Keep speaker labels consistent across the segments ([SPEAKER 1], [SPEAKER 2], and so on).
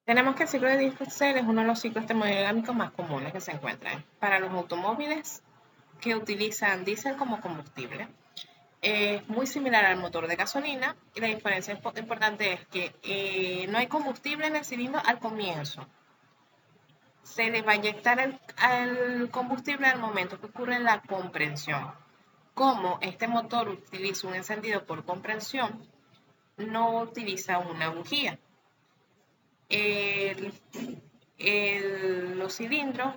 [SPEAKER 1] Tenemos que el ciclo de diésel es uno de los ciclos termodinámicos más comunes que se encuentran para los automóviles que utilizan diésel como combustible. Es muy similar al motor de gasolina y la diferencia importante es que no hay combustible en el cilindro al comienzo. Se le va a inyectar el combustible al momento que ocurre la compresión. Como este motor utiliza un encendido por compresión, no utiliza una bujía. El, los cilindros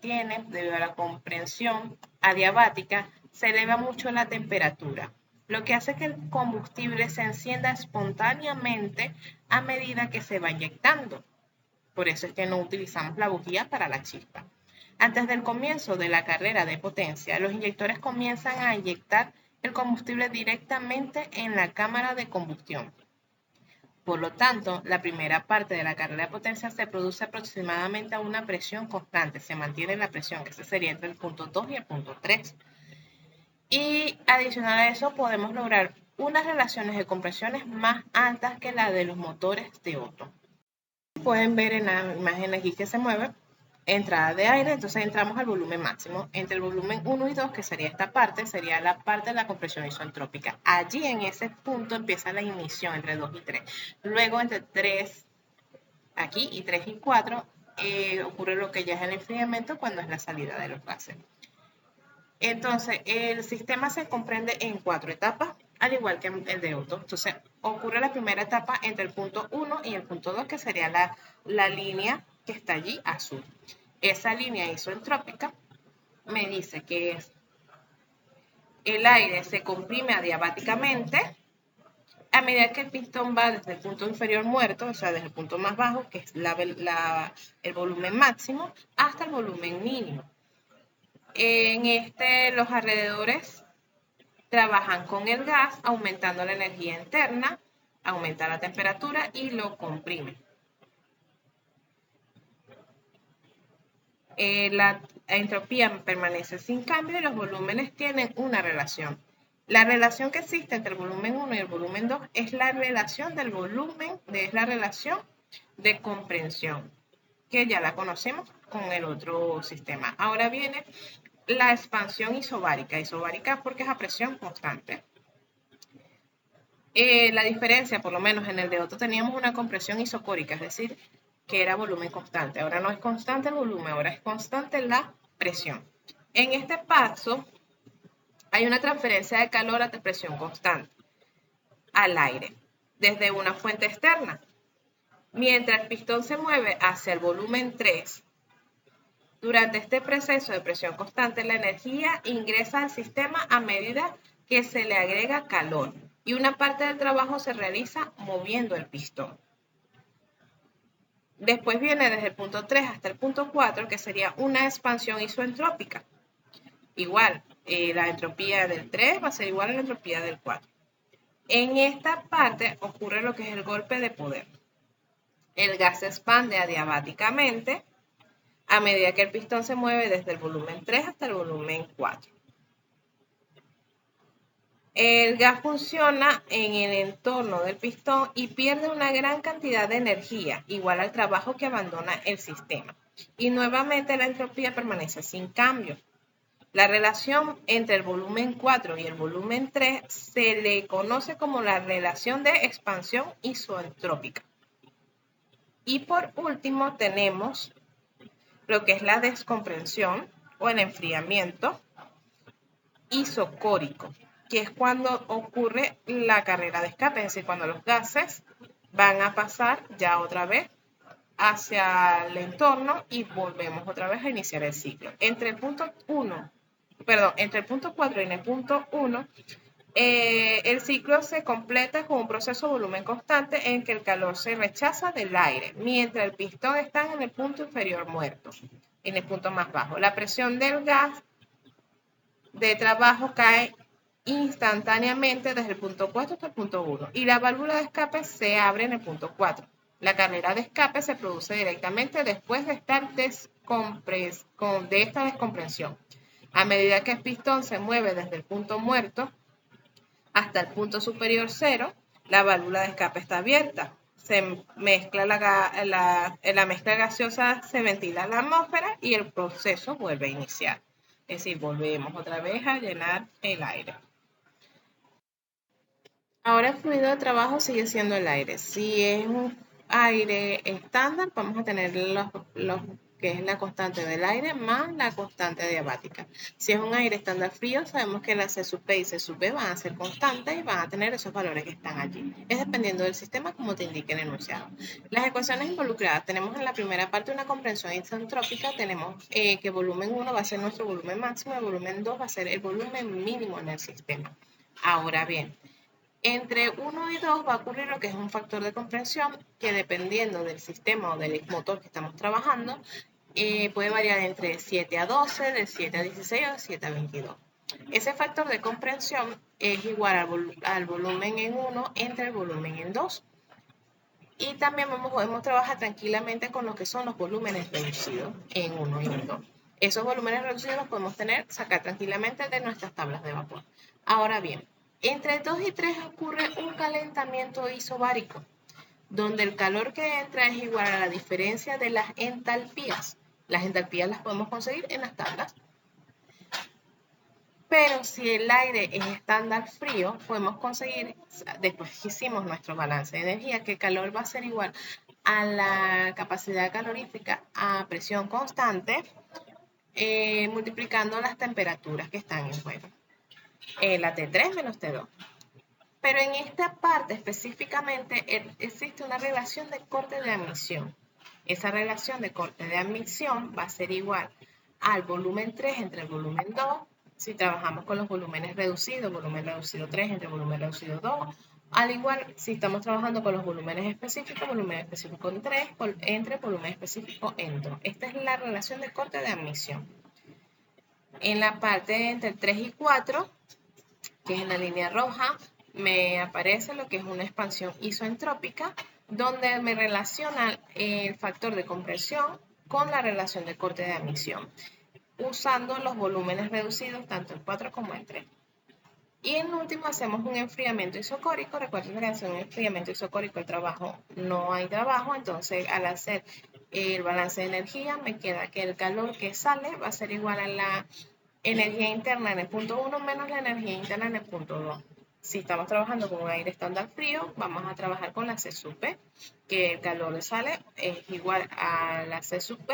[SPEAKER 1] tienen, debido a la compresión adiabática, se eleva mucho la temperatura, lo que hace que el combustible se encienda espontáneamente a medida que se va inyectando. Por eso es que no utilizamos la bujía para la chispa. Antes del comienzo de la carrera de potencia, los inyectores comienzan a inyectar el combustible directamente en la cámara de combustión. Por lo tanto, la primera parte de la carrera de potencia se produce aproximadamente a una presión constante, se mantiene la presión, que ese sería entre el punto 2 y el punto 3. Y adicional a eso podemos lograr unas relaciones de compresiones más altas que la de los motores de Otto. Pueden ver en la imagen aquí que se mueve, entrada de aire, entonces entramos al volumen máximo. Entre el volumen 1 y 2, que sería esta parte, sería la parte de la compresión isentrópica. Allí en ese punto empieza la ignición entre 2 y 3. Luego entre 3 aquí y 3 y 4 ocurre lo que ya es el enfriamiento cuando es la salida de los gases. Entonces, el sistema se comprende en 4 etapas, al igual que el de Otto. Entonces, ocurre la primera etapa entre el punto 1 y el punto 2, que sería la línea que está allí azul. Esa línea isentrópica me dice que es el aire se comprime adiabáticamente a medida que el pistón va desde el punto inferior muerto, o sea, desde el punto más bajo, que es el volumen máximo, hasta el volumen mínimo. En los alrededores trabajan con el gas, aumentando la energía interna, aumenta la temperatura y lo comprime. La entropía permanece sin cambio y los volúmenes tienen una relación. La relación que existe entre el volumen 1 y el volumen 2 es la relación del volumen, es la relación de comprensión, que ya la conocemos con el otro sistema. Ahora viene la expansión isobárica. Isobárica porque es a presión constante. La diferencia, por lo menos en el de Otto, teníamos una compresión isocórica, es decir, que era volumen constante. Ahora no es constante el volumen, ahora es constante la presión. En este paso hay una transferencia de calor a presión constante al aire desde una fuente externa. Mientras el pistón se mueve hacia el volumen 3, durante este proceso de presión constante, la energía ingresa al sistema a medida que se le agrega calor y una parte del trabajo se realiza moviendo el pistón. Después viene desde el punto 3 hasta el punto 4, que sería una expansión isoentrópica. Igual, la entropía del 3 va a ser igual a la entropía del 4. En esta parte ocurre lo que es el golpe de poder. El gas se expande adiabáticamente a medida que el pistón se mueve desde el volumen 3 hasta el volumen 4. El gas funciona en el entorno del pistón y pierde una gran cantidad de energía, igual al trabajo que abandona el sistema. Y nuevamente la entropía permanece sin cambio. La relación entre el volumen 4 y el volumen 3 se le conoce como la relación de expansión isoentrópica. Y por último tenemos lo que es la descompresión o el enfriamiento isocórico, que es cuando ocurre la carrera de escape, es decir, cuando los gases van a pasar ya otra vez hacia el entorno y volvemos otra vez a iniciar el ciclo. Entre el punto 4 y el punto 1, el ciclo se completa con un proceso de volumen constante en que el calor se rechaza del aire, mientras el pistón está en el punto inferior muerto, en el punto más bajo. La presión del gas de trabajo cae instantáneamente desde el punto 4 hasta el punto 1 y la válvula de escape se abre en el punto 4. La carrera de escape se produce directamente después de esta descompresión. A medida que el pistón se mueve desde el punto muerto hasta el punto superior 0, la válvula de escape está abierta. se mezcla en la mezcla gaseosa, se ventila la atmósfera y el proceso vuelve a iniciar. Es decir, volvemos otra vez a llenar el aire. Ahora el fluido de trabajo sigue siendo el aire. Si es un aire estándar, vamos a tener los que es la constante del aire más la constante adiabática. Si es un aire estándar frío, sabemos que la C sub P y C sub B van a ser constantes y van a tener esos valores que están allí. Es dependiendo del sistema como te indique el enunciado. Las ecuaciones involucradas, tenemos en la primera parte una comprensión isentrópica, tenemos que volumen 1 va a ser nuestro volumen máximo, el volumen 2 va a ser el volumen mínimo en el sistema. Ahora bien, entre 1 y 2 va a ocurrir lo que es un factor de compresión que dependiendo del sistema o del motor que estamos trabajando, puede variar entre 7 a 12, de 7 a 16 o de 7 a 22. Ese factor de comprensión es igual al volumen en 1 entre el volumen en 2. Y también podemos trabajar tranquilamente con lo que son los volúmenes reducidos en 1 y en 2. Esos volúmenes reducidos los podemos sacar tranquilamente de nuestras tablas de vapor. Ahora bien, entre 2 y 3 ocurre un calentamiento isobárico, donde el calor que entra es igual a la diferencia de las entalpías. Las entalpías las podemos conseguir en las tablas. Pero si el aire es estándar frío, podemos conseguir, después que hicimos nuestro balance de energía, que el calor va a ser igual a la capacidad calorífica a presión constante, multiplicando las temperaturas que están en juego. La T3 menos T2. Pero en esta parte específicamente existe una relación de corte de admisión. Esa relación de corte de admisión va a ser igual al volumen 3 entre el volumen 2, si trabajamos con los volúmenes reducidos, volumen reducido 3 entre volumen reducido 2, al igual si estamos trabajando con los volúmenes específicos, volumen específico en 3 entre volumen específico en 2. Esta es la relación de corte de admisión. En la parte entre 3 y 4, que es en la línea roja, me aparece lo que es una expansión isoentrópica, donde me relaciona el factor de compresión con la relación de corte de admisión, usando los volúmenes reducidos tanto en 4 como en 3. Y en último hacemos un enfriamiento isocórico. Recuerden que al hacer un enfriamiento isocórico el trabajo no hay trabajo, entonces al hacer el balance de energía me queda que el calor que sale va a ser igual a la energía interna en el punto 1 menos la energía interna en el punto 2. Si estamos trabajando con un aire estándar frío, vamos a trabajar con la C sub P, que el calor que sale es igual a la C sub P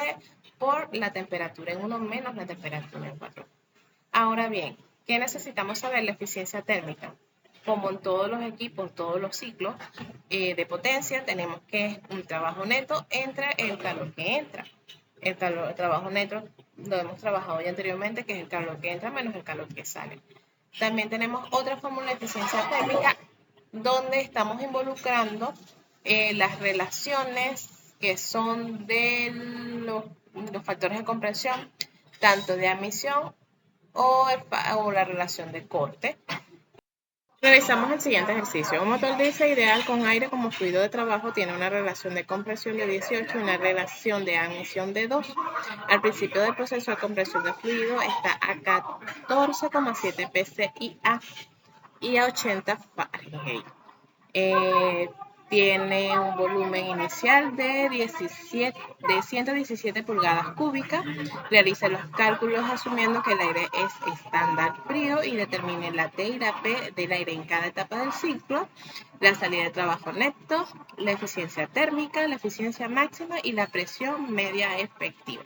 [SPEAKER 1] por la temperatura en 1 menos la temperatura en 4. Ahora bien, ¿qué necesitamos saber? La eficiencia térmica. Como en todos los equipos, todos los ciclos de potencia, tenemos que un trabajo neto entre el calor que entra. El trabajo neto lo hemos trabajado ya anteriormente, que es el calor que entra menos el calor que sale. También tenemos otra fórmula de eficiencia térmica donde estamos involucrando las relaciones que son de los factores de compresión, tanto de admisión o la relación de corte. Realizamos el siguiente ejercicio. Un motor diésel ideal con aire como fluido de trabajo tiene una relación de compresión de 18 y una relación de admisión de 2. Al principio del proceso de compresión de fluido está a 14,7 pSIA y a 80 Fahrenheit. Tiene un volumen inicial de 117 pulgadas cúbicas. Realice los cálculos asumiendo que el aire es estándar frío y determine la T y la P del aire en cada etapa del ciclo, la salida de trabajo neto, la eficiencia térmica, la eficiencia máxima y la presión media efectiva.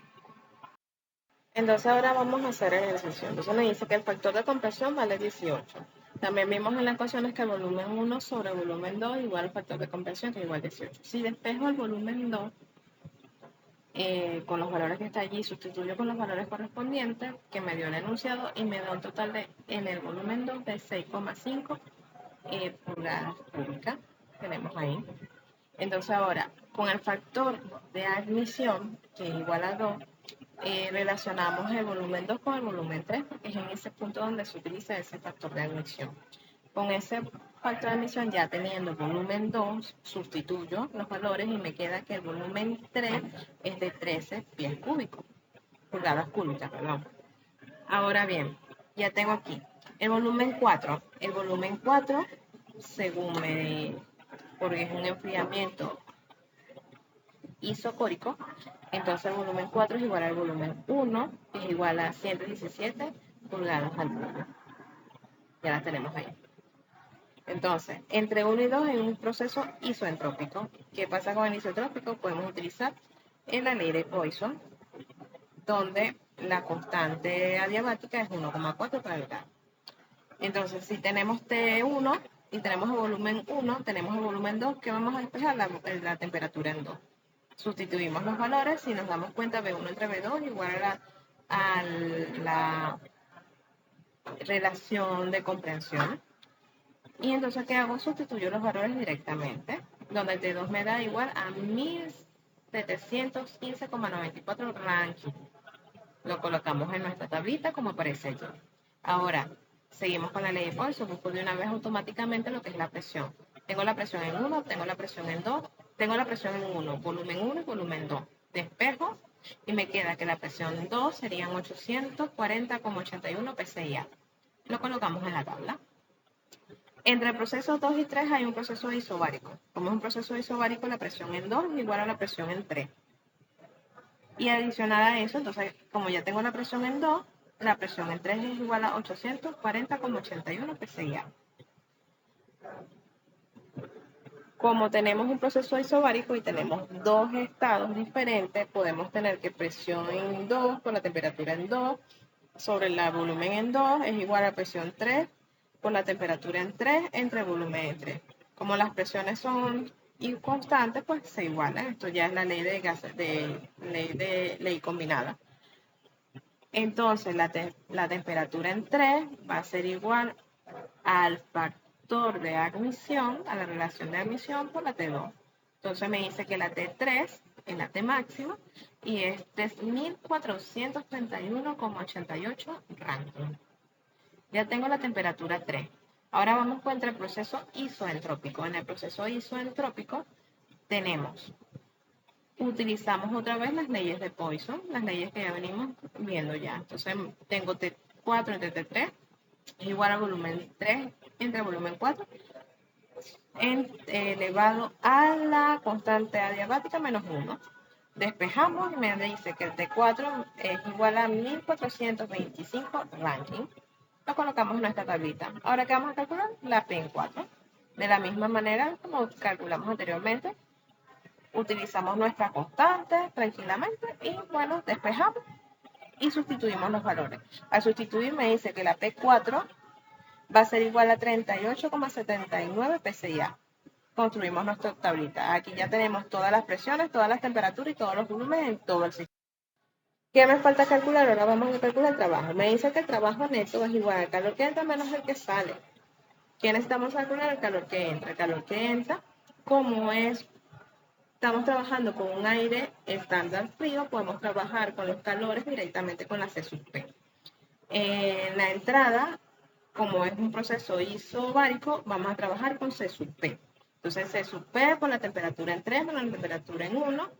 [SPEAKER 1] Entonces ahora vamos a hacer el ejercicio. Entonces me dice que el factor de compresión vale 18. También vimos en la ecuación que el volumen 1 sobre el volumen 2 igual al factor de compresión, que es igual a 18. Si despejo el volumen 2 con los valores que está allí, sustituyo con los valores correspondientes que me dio el enunciado y me da un total en el volumen 2 de 6,5 pulgadas cúbicas. Tenemos ahí. Entonces ahora, con el factor de admisión, que es igual a 2, relacionamos el volumen 2 con el volumen 3, porque es en ese punto donde se utiliza ese factor de admisión. Con ese factor de admisión, ya teniendo el volumen 2, sustituyo los valores y me queda que el volumen 3 es de 13 pies cúbicos, pulgadas cúbicas, perdón. Ahora bien, ya tengo aquí el volumen 4. El volumen 4, según me porque es un enfriamiento isocórico. Entonces el volumen 4 es igual al volumen 1, que es igual a 117 pulgadas al cubo. Ya la tenemos ahí. Entonces, entre 1 y 2 hay un proceso isoentrópico. ¿Qué pasa con el isotrópico? Podemos utilizar en la ley de Poisson, donde la constante adiabática es 1,4 para el gas. Entonces, si tenemos T1 y tenemos el volumen 1, tenemos el volumen 2, que vamos a despejar la temperatura en 2. Sustituimos los valores y nos damos cuenta B1 entre B2 igual a la relación de comprensión. Y entonces, ¿qué hago? Sustituyo los valores directamente, donde el T2 me da igual a 1715,94 Rankine. Lo colocamos en nuestra tablita como aparece allí. Ahora, seguimos con la ley de Poisson, busco de una vez automáticamente lo que es la presión. Tengo la presión en 1, tengo la presión en 2, tengo la presión en 1, volumen 1 y volumen 2. Despejo y me queda que la presión en 2 serían 840,81 psi. Lo colocamos en la tabla. Entre el proceso 2 y 3 hay un proceso isobárico. Como es un proceso isobárico, la presión en 2 es igual a la presión en 3. Y adicional a eso, entonces, como ya tengo la presión en 2, la presión en 3 es igual a 840,81 psi. Como tenemos un proceso isobárico y tenemos dos estados diferentes, podemos tener que presión en 2 con la temperatura en 2 sobre el volumen en 2 es igual a presión 3 por la temperatura en 3 entre volumen en 3. Como las presiones son inconstantes, pues se igualan. Esto ya es la ley de gases, ley combinada. Entonces la temperatura en 3 va a ser igual al factor de admisión, a la relación de admisión por la T2. Entonces me dice que la T3 es la T máxima y es 3.431,88 Rankine. Ya tengo la temperatura 3. Ahora vamos con el proceso isoentrópico. En el proceso isoentrópico utilizamos otra vez las leyes de Poisson, las leyes que ya venimos viendo ya. Entonces tengo T4 entre T3 es igual a volumen 3 entre volumen 4 elevado a la constante adiabática menos 1. Despejamos y me dice que el T4 es igual a 1425 Rankine. Lo colocamos en nuestra tablita. Ahora, ¿qué vamos a calcular? La P en 4. De la misma manera como calculamos anteriormente, utilizamos nuestra constante tranquilamente y bueno, despejamos y sustituimos los valores. Al sustituir me dice que la P4 va a ser igual a 38,79 psi. Construimos nuestra tablita. Aquí ya tenemos todas las presiones, todas las temperaturas y todos los volúmenes en todo el sistema. ¿Qué me falta calcular? Ahora vamos a calcular el trabajo. Me dice que el trabajo neto es igual al calor que entra menos el que sale. ¿Qué necesitamos calcular? El calor que entra. El calor que entra, como estamos trabajando con un aire estándar frío, podemos trabajar con los calores directamente con la C sub P. En la entrada, como es un proceso isobárico, vamos a trabajar con C sub P. Entonces, C sub P por la temperatura en 3 menos la temperatura en 1.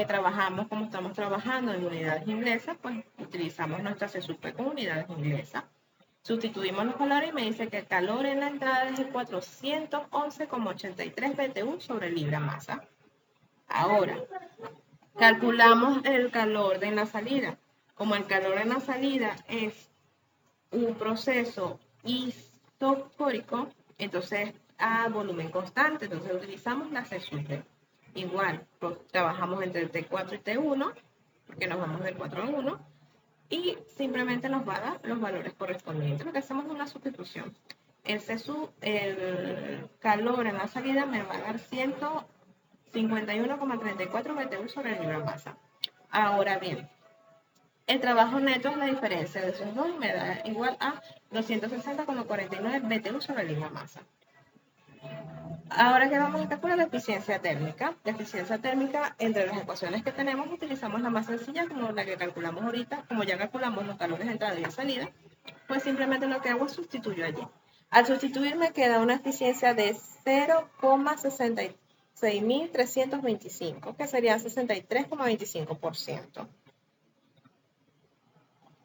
[SPEAKER 1] Trabajamos como estamos trabajando en unidades inglesas, pues utilizamos nuestra C sub P con unidades inglesas. Sustituimos los valores y me dice que el calor en la entrada es de 411,83 BTU sobre libra masa. Ahora, calculamos el calor de la salida. Como el calor en la salida es un proceso isocórico, entonces a volumen constante, entonces utilizamos la C sub P. Igual, pues, trabajamos entre el T4 y T1, porque nos vamos del 4 a 1, y simplemente nos va a dar los valores correspondientes. Lo que hacemos es una sustitución. El calor en la salida me va a dar 151,34 BTU sobre el libra masa. Ahora bien, el trabajo neto es la diferencia de esos dos y me da igual a 260,49 BTU sobre el libra masa. Ahora que vamos a calcular la eficiencia térmica. La eficiencia térmica, entre las ecuaciones que tenemos, utilizamos la más sencilla, como la que calculamos ahorita. Como ya calculamos los calores de entrada y de salida, pues simplemente lo que hago es sustituyo allí. Al sustituir me queda una eficiencia de 0,66325, que sería 63,25%.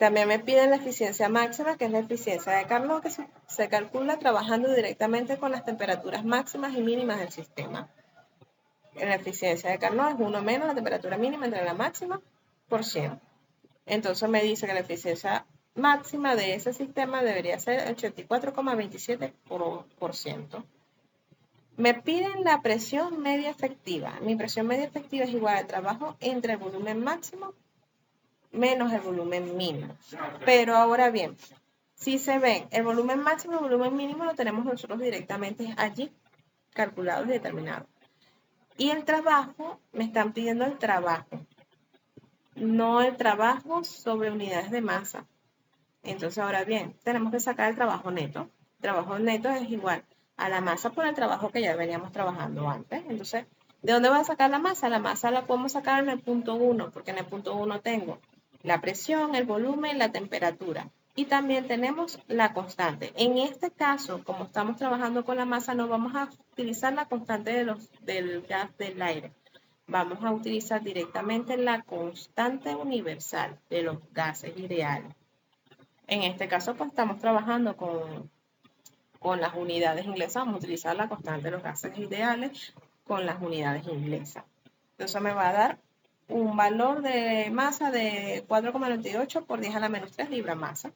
[SPEAKER 2] También me piden la eficiencia máxima, que es la eficiencia de Carnot, que se calcula trabajando directamente con las temperaturas máximas y mínimas del sistema. La eficiencia de Carnot es 1 menos la temperatura mínima entre la máxima por 100. Entonces me dice que la eficiencia máxima de ese sistema debería ser 84,27%. Me piden la presión media efectiva. Mi presión media efectiva es igual al trabajo entre el volumen máximo menos el volumen mínimo. Pero ahora bien, si se ven, el volumen máximo y el volumen mínimo lo tenemos nosotros directamente allí, calculado y determinado. Y el trabajo, me están pidiendo el trabajo, no el trabajo sobre unidades de masa. Entonces, ahora bien, tenemos que sacar el trabajo neto. El trabajo neto es igual a la masa por el trabajo que ya veníamos trabajando antes. Entonces, ¿de dónde voy a sacar la masa? La masa la podemos sacar en el punto 1, porque en el punto 1 tengo la presión, el volumen, la temperatura. Y también tenemos la constante. En este caso, como estamos trabajando con la masa, no vamos a utilizar la constante del gas del aire. Vamos a utilizar directamente la constante universal de los gases ideales. En este caso, pues estamos trabajando con las unidades inglesas. Vamos a utilizar la constante de los gases ideales con las unidades inglesas. Entonces me va a dar un valor de masa de 4,98 por 10 a la menos 3 libra masa.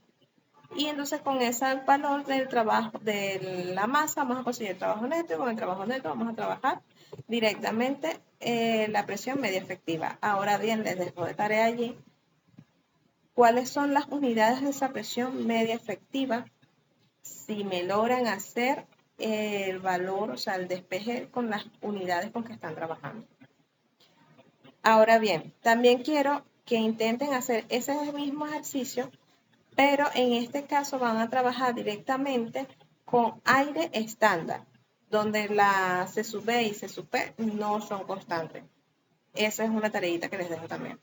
[SPEAKER 2] Y entonces con ese valor del trabajo de la masa vamos a conseguir el trabajo neto, y con el trabajo neto vamos a trabajar directamente la presión media efectiva. Ahora bien, les dejo de tarea allí cuáles son las unidades de esa presión media efectiva si me logran hacer el valor, o sea, el despeje con las unidades con que están trabajando. Ahora bien, también quiero que intenten hacer ese mismo ejercicio, pero en este caso van a trabajar directamente con aire estándar, donde la C sub B y C sub P no son constantes. Esa es una tareita que les dejo también.